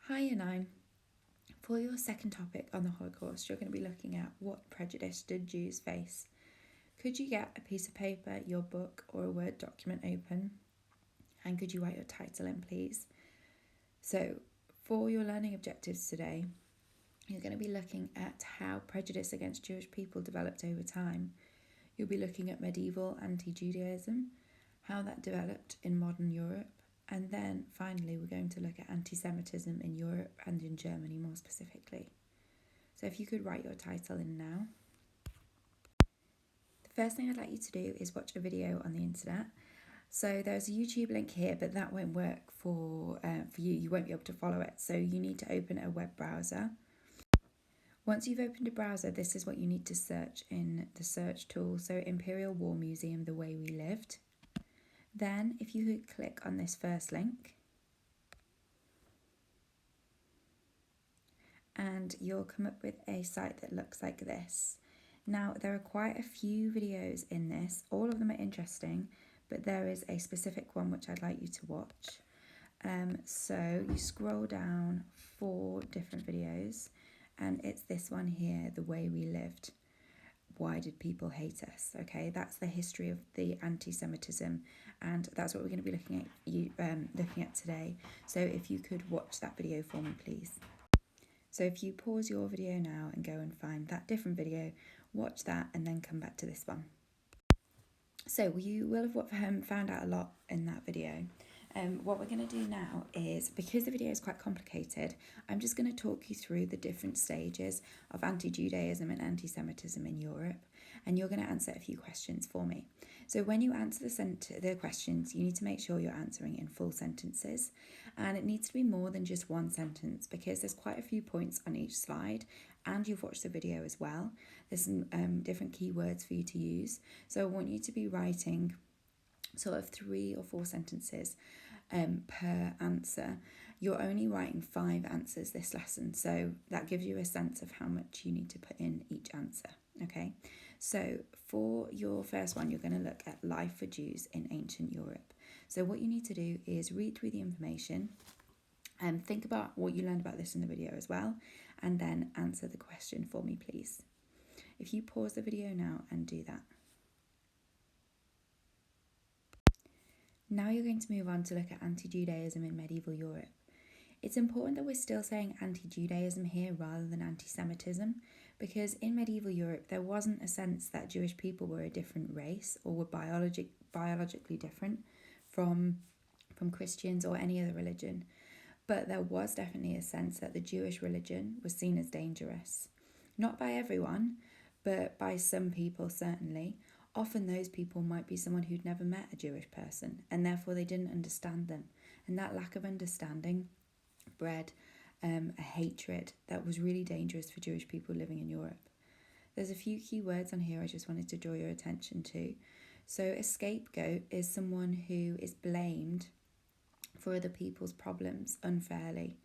Hi, Year 9. For your second topic on the Holocaust, you're going to be looking at what prejudice did Jews face. Could you get a piece of paper, your book, or a Word document open? And could you write your title in, please? So, for your learning objectives today, you're going to be looking at how prejudice against Jewish people developed over time. You'll be looking at medieval anti-Judaism, how that developed in modern Europe, and then finally we're going to look at antisemitism in Europe and in Germany more specifically. So if you could write your title in now. The first thing I'd like you to do is watch a video on the internet. So there's a YouTube link here, but that won't work for you. You won't be able to follow it. So you need to open a web browser. Once you've opened a browser, this is what you need to search in the search tool. So Imperial War Museum, The Way We Lived. Then if you could click on this first link, and you'll come up with a site that looks like this. Now, there are quite a few videos in this. All of them are interesting, but there is a specific one which I'd like you to watch. So you scroll down 4 different videos, and it's this one here, The Way We Lived. Why did people hate us? Okay, that's the history of the anti-Semitism, and that's what we're going to be looking at today. So if you could watch that video for me, please. So if you pause your video now and go and find that different video, watch that and then come back to this one. So you will have found out a lot in that video. What we're going to do now is, because the video is quite complicated, I'm just going to talk you through the different stages of anti-Judaism and anti-Semitism in Europe, and you're going to answer a few questions for me. So when you answer the questions, you need to make sure you're answering in full sentences, and it needs to be more than just one sentence because there's quite a few points on each slide, and you've watched the video as well. There's some different keywords for you to use. So I want you to be writing sort of 3 or 4 sentences per answer. You're only writing 5 answers this lesson, so that gives you a sense of how much you need to put in each answer. Okay, so for your first one, you're going to look at life for Jews in ancient Europe. So what you need to do is read through the information and think about what you learned about this in the video as well, and then answer the question for me, please. If you pause the video now and do that. Now you're going to move on to look at anti-Judaism in medieval Europe. It's important that we're still saying anti-Judaism here rather than anti-Semitism, because in medieval Europe there wasn't a sense that Jewish people were a different race or were biologically different from Christians or any other religion. But there was definitely a sense that the Jewish religion was seen as dangerous. Not by everyone, but by some people certainly. Often those people might be someone who'd never met a Jewish person, and therefore they didn't understand them. And that lack of understanding bred a hatred that was really dangerous for Jewish people living in Europe. There's a few key words on here I just wanted to draw your attention to. So a scapegoat is someone who is blamed for other people's problems unfairly.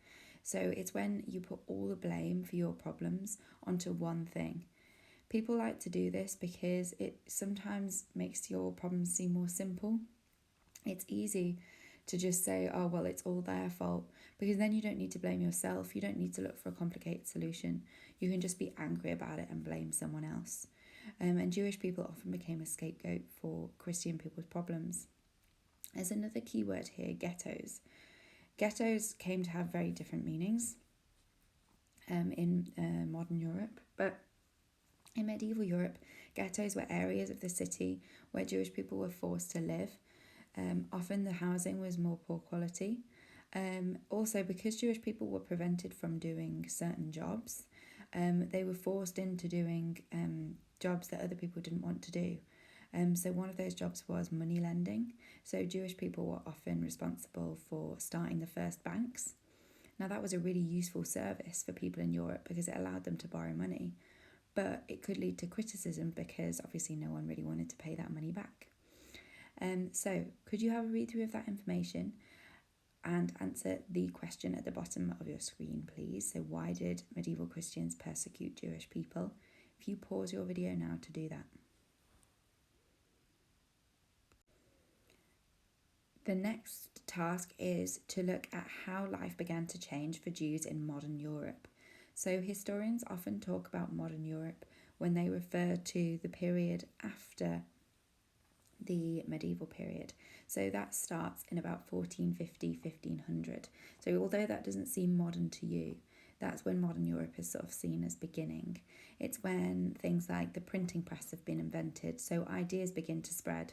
So it's when you put all the blame for your problems onto one thing. People like to do this because it sometimes makes your problems seem more simple. It's easy to just say, oh, well, it's all their fault, because then you don't need to blame yourself. You don't need to look for a complicated solution. You can just be angry about it and blame someone else. And Jewish people often became a scapegoat for Christian people's problems. There's another key word here, ghettos. Ghettos came to have very different meanings in modern Europe, but in medieval Europe, ghettos were areas of the city where Jewish people were forced to live. Often the housing was more poor quality. Also, because Jewish people were prevented from doing certain jobs, they were forced into doing jobs that other people didn't want to do. So one of those jobs was money lending. So Jewish people were often responsible for starting the first banks. Now that was a really useful service for people in Europe because it allowed them to borrow money. But it could lead to criticism because obviously no one really wanted to pay that money back. So could you have a read through of that information and answer the question at the bottom of your screen, please? So why did medieval Christians persecute Jewish people? If you pause your video now to do that. The next task is to look at how life began to change for Jews in modern Europe. So historians often talk about modern Europe when they refer to the period after the medieval period. So that starts in about 1450, 1500. So although that doesn't seem modern to you, that's when modern Europe is sort of seen as beginning. It's when things like the printing press have been invented, so ideas begin to spread.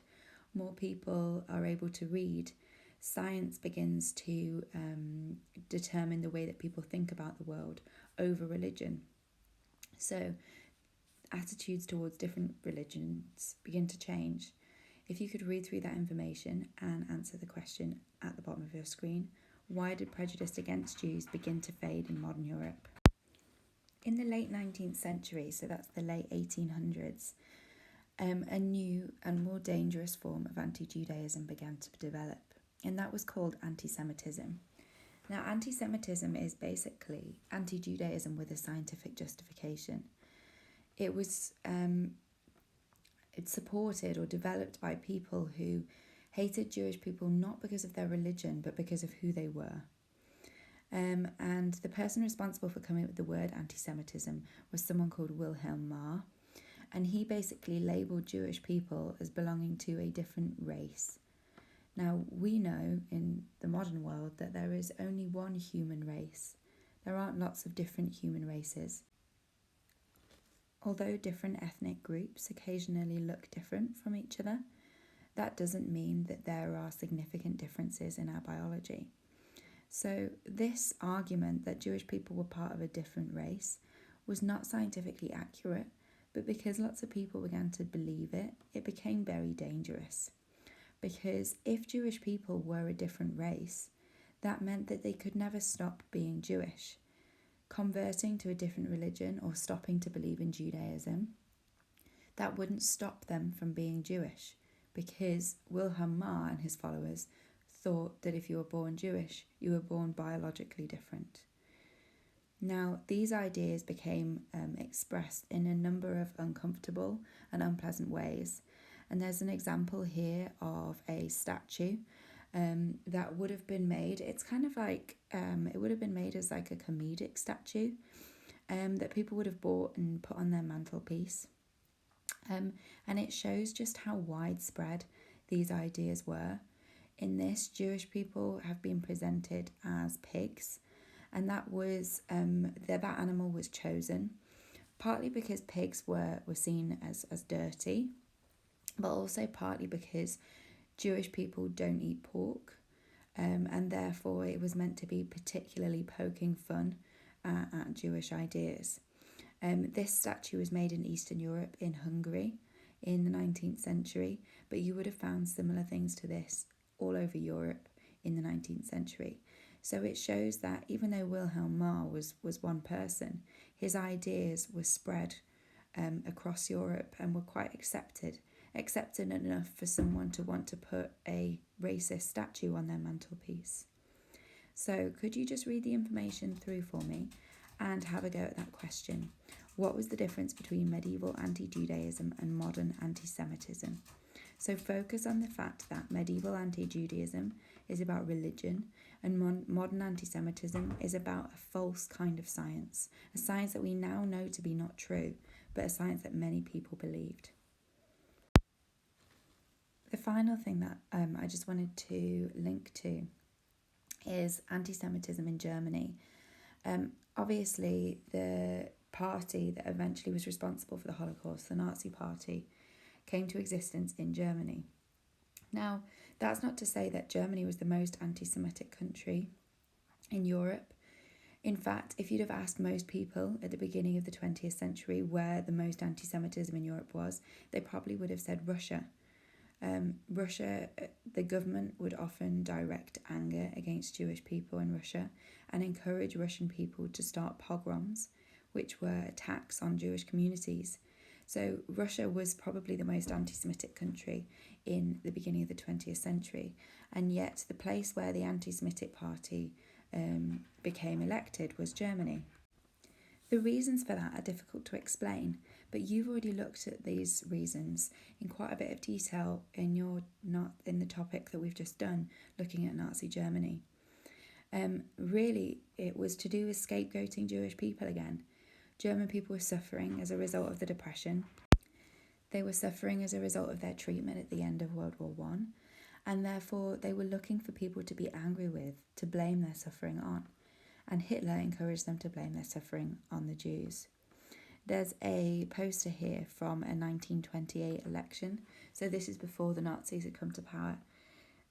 More people are able to read. Science begins to determine the way that people think about the world over religion. So attitudes towards different religions begin to change. If you could read through that information and answer the question at the bottom of your screen, why did prejudice against Jews begin to fade in modern Europe? In the late 19th century, so that's the late 1800s, a new and more dangerous form of anti-Judaism began to develop, and that was called antisemitism. Now, antisemitism is basically anti-Judaism with a scientific justification. It's supported or developed by people who hated Jewish people not because of their religion, but because of who they were. And the person responsible for coming up with the word anti-Semitism was someone called Wilhelm Marr, and he basically labelled Jewish people as belonging to a different race. Now, we know in the modern world that there is only one human race. There aren't lots of different human races. Although different ethnic groups occasionally look different from each other, that doesn't mean that there are significant differences in our biology. So this argument that Jewish people were part of a different race was not scientifically accurate, but because lots of people began to believe it, it became very dangerous. Because if Jewish people were a different race, that meant that they could never stop being Jewish. Converting to a different religion or stopping to believe in Judaism, that wouldn't stop them from being Jewish, because Wilhelm Marr and his followers thought that if you were born Jewish, you were born biologically different. Now, these ideas became expressed in a number of uncomfortable and unpleasant ways. And there's an example here of a statue that would have been made. It's kind of like, it would have been made as like a comedic statue that people would have bought and put on their mantelpiece. And it shows just how widespread these ideas were. In this, Jewish people have been presented as pigs, and that was that animal was chosen partly because pigs were seen as dirty, but also partly because Jewish people don't eat pork, and therefore it was meant to be particularly poking fun at Jewish ideas. This statue was made in Eastern Europe, in Hungary, in the 19th century, but you would have found similar things to this all over Europe in the 19th century. So it shows that even though Wilhelm Marr was one person, his ideas were spread across Europe and were quite accepted enough for someone to want to put a racist statue on their mantelpiece. So could you just read the information through for me and have a go at that question? What was the difference between medieval anti-Judaism and modern anti-Semitism? So focus on the fact that medieval anti-Judaism is about religion and modern anti-Semitism is about a false kind of science, a science that we now know to be not true, but a science that many people believed. The final thing that I just wanted to link to is anti-Semitism in Germany. Obviously, the party that eventually was responsible for the Holocaust, the Nazi Party, came to existence in Germany. Now, that's not to say that Germany was the most anti-Semitic country in Europe. In fact, if you'd have asked most people at the beginning of the 20th century where the most anti-Semitism in Europe was, they probably would have said Russia. Russia, the government would often direct anger against Jewish people in Russia and encourage Russian people to start pogroms, which were attacks on Jewish communities. So Russia was probably the most anti-Semitic country in the beginning of the 20th century, and yet the place where the anti-Semitic party became elected was Germany. The reasons for that are difficult to explain but you've already looked at these reasons in quite a bit of detail in the topic that we've just done, looking at Nazi Germany. Really, it was to do with scapegoating Jewish people again. German people were suffering as a result of the Depression. They were suffering as a result of their treatment at the end of World War One, and therefore they were looking for people to be angry with, to blame their suffering on. And Hitler encouraged them to blame their suffering on the Jews. There's a poster here from a 1928 election. So this is before the Nazis had come to power.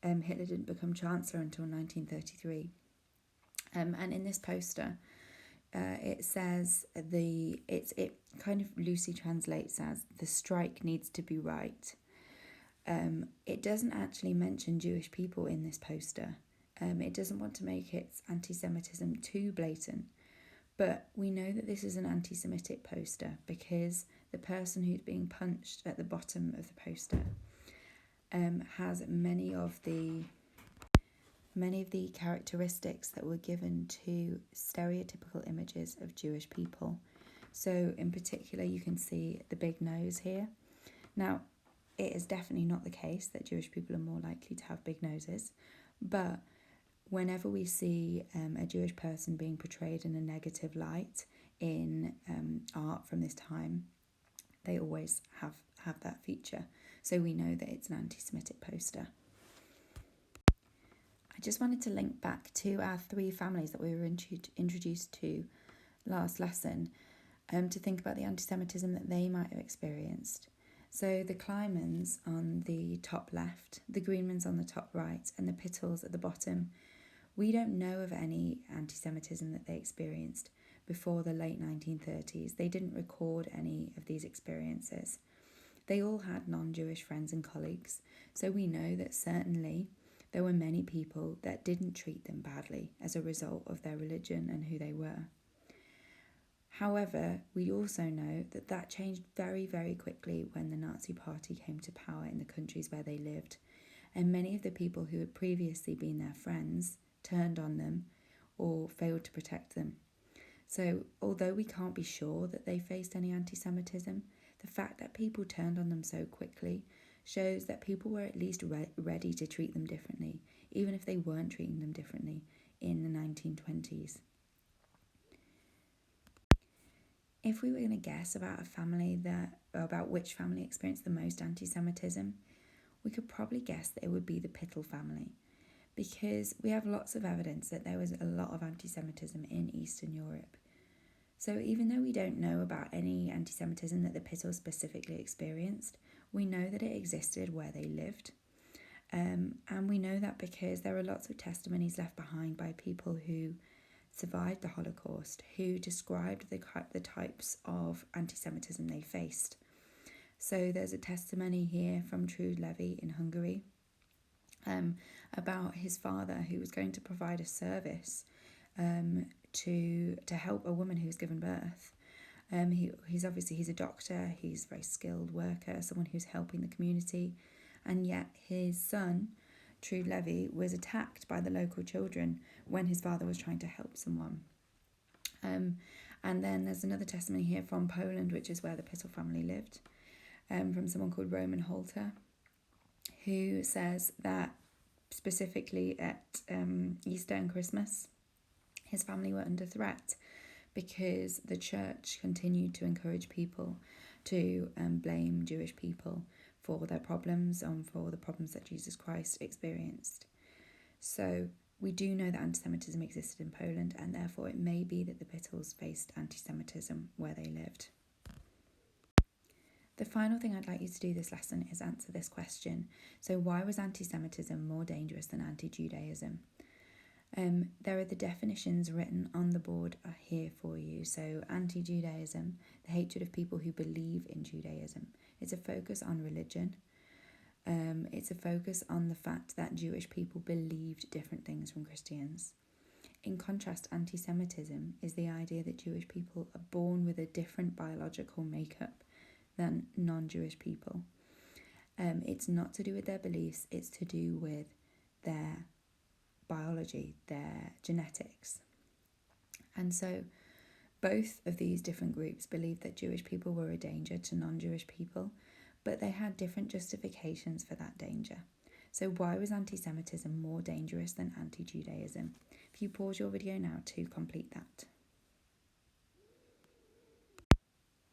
Hitler didn't become Chancellor until 1933. And in this poster, it says it kind of loosely translates as the strike needs to be right. It doesn't actually mention Jewish people in this poster. It doesn't want to make its anti-Semitism too blatant, but we know that this is an anti-Semitic poster because the person who's being punched at the bottom of the poster has many of the characteristics that were given to stereotypical images of Jewish people. So in particular, you can see the big nose here. Now, it is definitely not the case that Jewish people are more likely to have big noses, but whenever we see a Jewish person being portrayed in a negative light in art from this time, they always have that feature. So we know that it's an anti-Semitic poster. I just wanted to link back to our three families that we were introduced to last lesson to think about the anti-Semitism that they might have experienced. So the Klymans on the top left, the Greenmans on the top right, and the Pittles at the bottom, we don't know of any anti-Semitism that they experienced before the late 1930s. They didn't record any of these experiences. They all had non-Jewish friends and colleagues, so we know that certainly there were many people that didn't treat them badly as a result of their religion and who they were. However, we also know that that changed very, very quickly when the Nazi Party came to power in the countries where they lived, and many of the people who had previously been their friends turned on them or failed to protect them. So, although we can't be sure that they faced any anti-Semitism, the fact that people turned on them so quickly shows that people were at least ready to treat them differently, even if they weren't treating them differently in the 1920s. If we were going to guess about about which family experienced the most anti-Semitism, we could probably guess that it would be the Pittel family, because we have lots of evidence that there was a lot of anti-Semitism in Eastern Europe. So even though we don't know about any anti-Semitism that the Pittels specifically experienced, we know that it existed where they lived. And we know that because there are lots of testimonies left behind by people who survived the Holocaust, who described the types of anti-Semitism they faced. So there's a testimony here from Trude Levy in Hungary about his father who was going to provide a service to help a woman who was given birth. He's a doctor, he's a very skilled worker, someone who's helping the community, and yet his son, Trude Levy, was attacked by the local children when his father was trying to help someone. And then there's another testimony here from Poland, which is where the Pittel family lived, from someone called Roman Holter, who says that specifically at Easter and Christmas, his family were under threat because the church continued to encourage people to blame Jewish people for their problems and for the problems that Jesus Christ experienced. So we do know that anti-Semitism existed in Poland, and therefore it may be that the Pittels faced anti-Semitism where they lived. The final thing I'd like you to do this lesson is answer this question. So why was anti-Semitism more dangerous than anti-Judaism? There are the definitions written on the board here for you. So anti-Judaism, the hatred of people who believe in Judaism. It's a focus on religion. It's a focus on the fact that Jewish people believed different things from Christians. In contrast, anti-Semitism is the idea that Jewish people are born with a different biological makeup than non-Jewish people. It's not to do with their beliefs, it's to do with their biology, their genetics. And so Both of these different groups believed that Jewish people were a danger to non-Jewish people, but they had different justifications for that danger. So why was anti-Semitism more dangerous than anti-Judaism? If you pause your video now to complete that.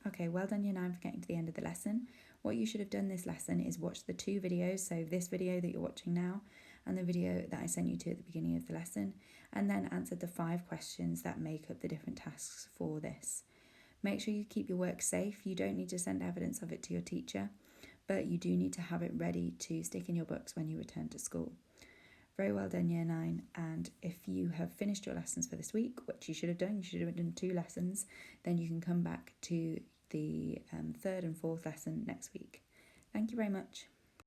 Okay, well done Year 9 for getting to the end of the lesson. What you should have done this lesson is watch the two videos, so this video that you're watching now and the video that I sent you to at the beginning of the lesson, and then answered the 5 questions that make up the different tasks for this. Make sure you keep your work safe. You don't need to send evidence of it to your teacher, but you do need to have it ready to stick in your books when you return to school. Very well done Year 9, and if you have finished your lessons for this week, which you should have done, you should have done 2 lessons, then you can come back to the 3rd and 4th lesson next week. Thank you very much.